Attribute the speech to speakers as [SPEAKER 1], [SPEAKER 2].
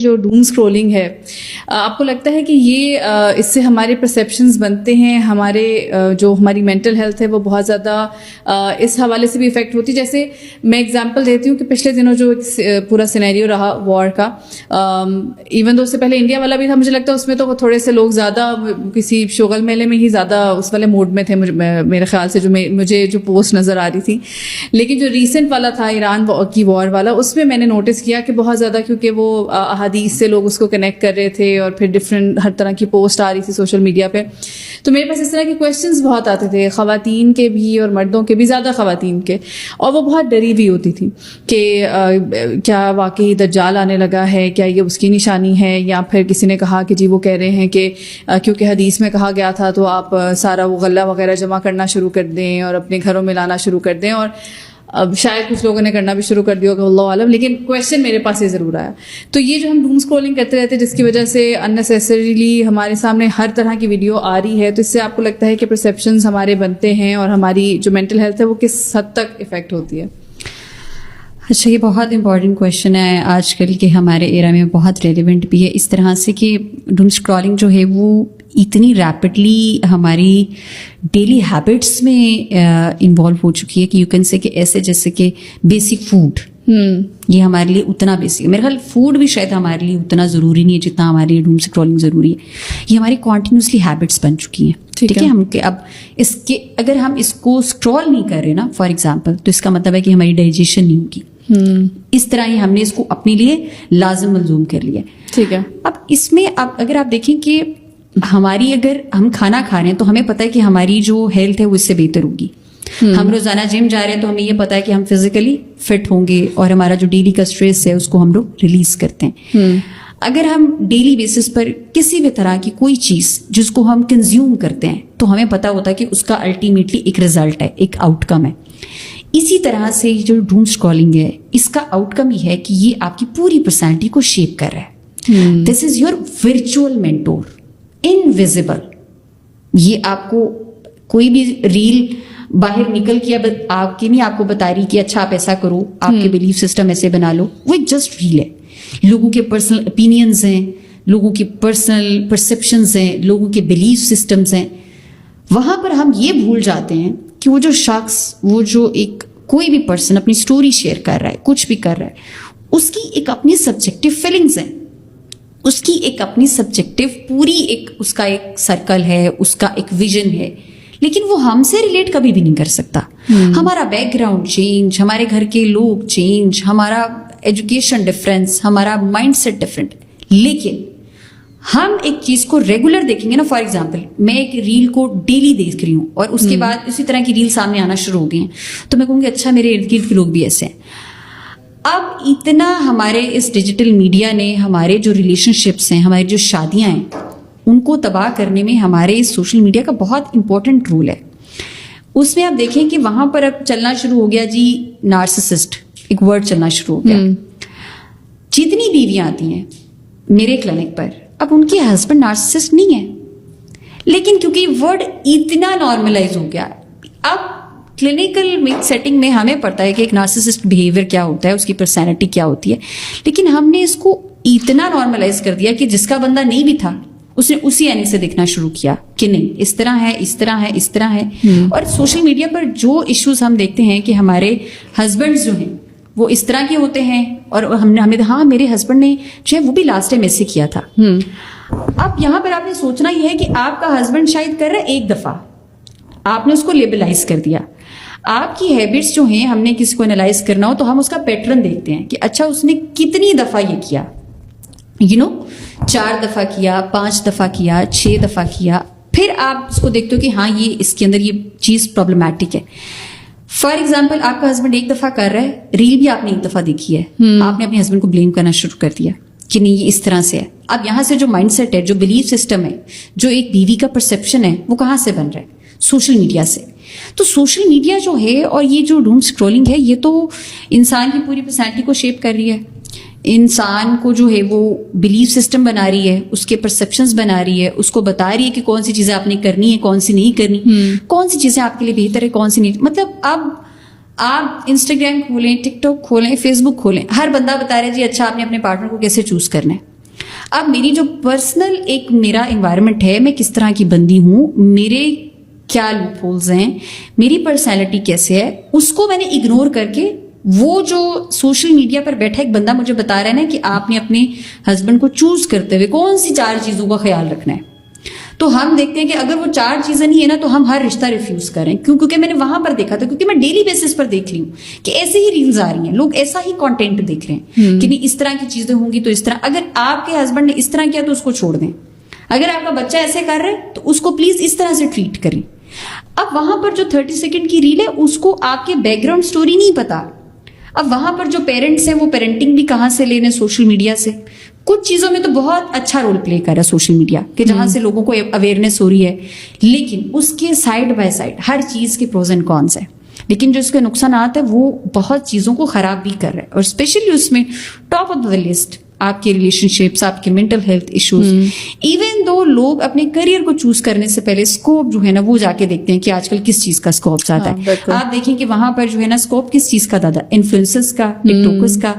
[SPEAKER 1] جو ڈوم اسکرولنگ ہے آپ کو لگتا ہے کہ یہ اس سے ہمارے پرسیپشنز بنتے ہیں, ہمارے جو ہماری مینٹل ہیلتھ ہے وہ بہت زیادہ اس حوالے سے بھی افیکٹ ہوتی ہے؟ جیسے میں ایگزامپل دیتی ہوں کہ پچھلے دنوں جو پورا سینیریو رہا وار کا, ایون دو اس سے پہلے انڈیا والا بھی تھا, مجھے لگتا ہے اس میں تو تھوڑے سے لوگ زیادہ کسی شغل میلے میں ہی زیادہ اس والے موڈ میں تھے میرے خیال سے, جو مجھے جو پوسٹ نظر آ رہی تھی. لیکن جو ریسنٹ والا تھا ایران کی وار والا, اس میں نے نوٹس کیا کہ بہت زیادہ, کیونکہ وہ احادیث سے لوگ اس کو کنیکٹ کر رہے تھے اور پھر ڈفرینٹ ہر طرح کی پوسٹ آ رہی تھی سوشل میڈیا پہ, تو میرے پاس اس طرح کے کویشچنز بہت آتے تھے, خواتین کے بھی اور مردوں کے بھی, زیادہ خواتین کے, اور وہ بہت ڈری ہوئی ہوتی تھی کہ کیا واقعی دجال آنے لگا ہے, کیا یہ اس کی نشانی ہے, یا پھر کسی نے کہا کہ جی وہ کہہ رہے ہیں کہ کیونکہ حدیث میں کہا گیا تھا تو آپ سارا وہ غلہ وغیرہ جمع کرنا شروع کر دیں اور اپنے گھروں میں لانا شروع کر دیں, اور اب شاید کچھ لوگوں نے کرنا بھی شروع کر دیا ہوگا, اللہ عالم, لیکن کویشچن میرے پاس یہ ضرور آیا. تو یہ جو ہم ڈوم اسکرولنگ کرتے رہتے ہیں جس کی وجہ سے اننیسیسریلی ہمارے سامنے ہر طرح کی ویڈیو آ رہی ہے, تو اس سے آپ کو لگتا ہے کہ پرسیپشنز ہمارے بنتے ہیں اور ہماری جو مینٹل ہیلتھ ہے وہ کس حد تک افیکٹ ہوتی ہے؟
[SPEAKER 2] اچھا, یہ بہت امپورٹنٹ کویشچن ہے آج کل کے ہمارے ایرا میں, بہت ریلیونٹ بھی ہے اس طرح سے کہ ڈوم اسکرولنگ جو ہے وہ اتنی ریپڈلی ہماری ڈیلی ہیبٹس میں انوالو ہو چکی ہے کہ یو کین سے کہ ایسے جیسے کہ بیسک فوڈ, یہ ہمارے لیے اتنا بیسک ہے. میرے خیال فوڈ بھی شاید ہمارے لیے اتنا ضروری نہیں ہے جتنا ہمارے لیے ڈوم اسکرولنگ ضروری ہے. یہ ہماری کنٹینیوسلی ہیبٹس بن چکی ہیں, ٹھیک ہے. ہم کہ اب اس کے اگر ہم اس کو اسکرول نہیں کر رہے نا فار ایگزامپل, تو اس کا مطلب ہے کہ ہماری ڈائجیشن نہیں ہوگی. اس طرح ہی ہم نے اس کو اپنے لیے لازم ملزوم کر لیا, ٹھیک ہے. اب اس میں اب اگر آپ دیکھیں کہ ہماری اگر ہم کھانا کھا رہے ہیں تو ہمیں پتہ ہے کہ ہماری جو ہیلتھ ہے وہ اس سے بہتر ہوگی. ہم روزانہ جم جا رہے ہیں تو ہمیں یہ پتا ہے کہ ہم فزیکلی فٹ ہوں گے اور ہمارا جو ڈیلی کا اسٹریس ہے اس کو ہم لوگ ریلیز کرتے ہیں. اگر ہم ڈیلی بیسس پر کسی بھی طرح کی کوئی چیز جس کو ہم کنزیوم کرتے ہیں تو ہمیں پتا ہوتا ہے کہ اس کا الٹیمیٹلی ایک رزلٹ ہے, ایک آؤٹ کم ہے. اسی طرح سے جو ڈوم اسکرولنگ ہے اس کا آؤٹ کم یہ ہے کہ یہ آپ کی پوری پرسنالٹی کو شیپ کر رہا ہے. This is your virtual mentor, invisible. یہ آپ کو کوئی بھی ریل باہر نکل کے اب آپ کی نہیں آپ کو بتا رہی کہ اچھا آپ ایسا کرو, آپ کے بلیف سسٹم ایسے بنا لو, وہ جسٹ ریل ہے. لوگوں کے پرسنل اوپینینز ہیں, لوگوں کی پرسنل پرسیپشنز ہیں, لوگوں کے بلیف سسٹمز ہیں. وہاں پر ہم یہ بھول جاتے ہیں کہ وہ جو شخص, وہ جو ایک کوئی بھی پرسن اپنی سٹوری شیئر کر رہا ہے, کچھ بھی کر رہا ہے, اس کی ایک اپنی سبجیکٹو فیلنگز ہیں, اس کی ایک اپنی سبجیکٹو پوری ایک اس کا ایک سرکل ہے, اس کا ایک ویژن ہے, لیکن وہ ہم سے ریلیٹ کبھی بھی نہیں کر سکتا. ہمارا بیک گراؤنڈ چینج, ہمارے گھر کے لوگ چینج, ہمارا ایجوکیشن ڈفرینس, ہمارا مائنڈ سیٹ ڈفرینٹ, لیکن ہم ایک چیز کو ریگولر دیکھیں گے نا. فار ایگزامپل میں ایک ریل کو ڈیلی دیکھ رہی ہوں اور اس کے بعد اسی طرح کی ریل سامنے آنا شروع ہو گئی ہیں, تو میں کہوں گی اچھا میرے ارد گرد کے لوگ بھی ایسے ہیں. اب اتنا ہمارے اس ڈیجیٹل میڈیا نے ہمارے جو ریلیشن شپس ہیں, ہماری جو شادیاں ہیں, ان کو تباہ کرنے میں ہمارے سوشل میڈیا کا بہت امپورٹنٹ رول ہے. اس میں آپ دیکھیں کہ وہاں پر اب چلنا شروع ہو گیا جی نارسسسٹ, ایک ورڈ چلنا شروع ہو گیا. جتنی بیویاں آتی ہیں میرے کلینک پر, اب ان کے ہسبینڈ نارسسسٹ نہیں ہے, لیکن کیونکہ ورڈ اتنا نارملائز ہو گیا, اب کلینکل سیٹنگ میں ہمیں پتا ہے کہ ایک نارسسسٹ بیہیویئر کیا ہوتا ہے, اس کی پرسنالٹی کیا ہوتی ہے, لیکن ہم نے اس کو اتنا نارملائز کر دیا کہ جس کا بندہ نہیں بھی تھا اس نے اسی اینگل سے دیکھنا شروع کیا کہ نہیں اس طرح ہے, اس طرح ہے, اس طرح ہے. اور سوشل میڈیا پر جو ایشوز ہم دیکھتے ہیں کہ ہمارے ہسبینڈز جو ہیں وہ اس طرح کے ہوتے ہیں, اور ہمیں ہاں میرے ہسبینڈ نے جو ہے وہ بھی لاسٹ ٹائم ایسے کیا تھا. اب یہاں پر آپ نے سوچنا یہ ہے کہ آپ کا ہسبینڈ شاید کر رہا ہے ایک دفعہ, آپ نے اس کو لیبلائز کر دیا. آپ کی ہیبٹس جو ہیں, ہم نے کسی کو انالائز کرنا ہو تو ہم اس کا پیٹرن دیکھتے ہیں کہ اچھا اس نے کتنی دفعہ یہ کیا, 4 دفعہ کیا, 5 دفعہ کیا, 6 دفعہ کیا. پھر آپ اس کو دیکھتے ہو کہ ہاں یہ اس کے اندر یہ چیز پرابلمٹک ہے. فار ایگزامپل آپ کا ہسبینڈ ایک دفعہ کر رہا ہے, ریل بھی آپ نے ایک دفعہ دیکھی ہے, آپ نے اپنے ہسبینڈ کو بلیم کرنا شروع کر دیا کہ نہیں یہ اس طرح سے ہے. اب یہاں سے جو مائنڈ سیٹ ہے, جو بلیف سسٹم ہے, جو ایک بیوی کا پرسیپشن ہے, وہ کہاں سے بن رہا ہے؟ سوشل میڈیا سے. تو سوشل میڈیا جو ہے اور یہ جو ڈوم اسکرولنگ ہے, یہ تو انسان کی پوری پرسنالٹی کو شیپ کر رہی ہے, انسان کو جو ہے وہ بلیف سسٹم بنا رہی ہے, اس کے پرسیپشنز بنا رہی ہے, اس کو بتا رہی ہے کہ کون سی چیزیں آپ نے کرنی ہے, کون سی نہیں کرنی, کون سی چیزیں آپ کے لیے بہتر ہے, کون سی نہیں. مطلب اب آپ انسٹاگرام کھولیں, ٹک ٹاک کھولیں, فیس بک کھولیں, ہر بندہ بتا رہا ہے جی اچھا آپ نے اپنے پارٹنر کو کیسے چوز کرنا ہے. اب میری جو پرسنل ایک میرا انوائرمنٹ ہے، میں کس طرح کی بندی ہوں، میرے کیا لوپ ہولز ہیں، میری پرسنالٹی کیسے ہے، اس کو میں نے اگنور کر کے وہ جو سوشل میڈیا پر بیٹھا ایک بندہ مجھے بتا رہا ہے نا کہ آپ نے اپنے ہسبینڈ کو چوز کرتے ہوئے کون سی 4 چیزوں کا خیال رکھنا ہے، تو ہم دیکھتے ہیں کہ اگر وہ 4 چیزیں نہیں ہے نا تو ہم ہر رشتہ ریفیوز کریں. کیونکہ میں نے وہاں پر دیکھا تھا، کیونکہ میں ڈیلی بیسس پر دیکھ رہی ہوں کہ ایسے ہی ریلز آ رہی ہیں، لوگ ایسا ہی کانٹینٹ دیکھ رہے ہیں کہ نہیں اس طرح کی چیزیں ہوں گی تو اس طرح. اگر آپ کے ہسبینڈ نے اس طرح کیا تو اس کو چھوڑ دیں. اگر آپ کا بچہ ایسے کر رہا ہے تو اس کو پلیز اس طرح سے ٹریٹ کریں. اب وہاں پر جو 30 سیکنڈ کی ریل ہے اس کو آپ کے بیک گراؤنڈ اسٹوری نہیں پتا. اب وہاں پر جو پیرنٹس ہیں وہ پیرنٹنگ بھی کہاں سے لے رہے ہیں؟ سوشل میڈیا سے. کچھ چیزوں میں تو بہت اچھا رول پلے کر رہا ہے سوشل میڈیا کہ جہاں سے لوگوں کو اویئرنیس ہو رہی ہے، لیکن اس کے سائڈ بائی سائڈ ہر چیز کے پروز اینڈ کونس ہیں. لیکن جو اس کے نقصانات ہیں وہ بہت چیزوں کو خراب بھی کر رہا ہے. اور اسپیشلی اس میں ٹاپ آف دا لسٹ آپ کے ریلیشن شپس، آپ کے mental health issues. Even though لوگ اپنے کریئر کو چوز کرنے سے پہلے اسکوپ جو ہے نا وہ جا کے دیکھتے ہیں کہ آج کل کس چیز کا اسکوپ زیادہ ہے. آپ دیکھیں کہ وہاں پر جو ہے نا اسکوپ کس چیز کا زیادہ، انفلوئنسرز کا، ٹک ٹاکرز کا.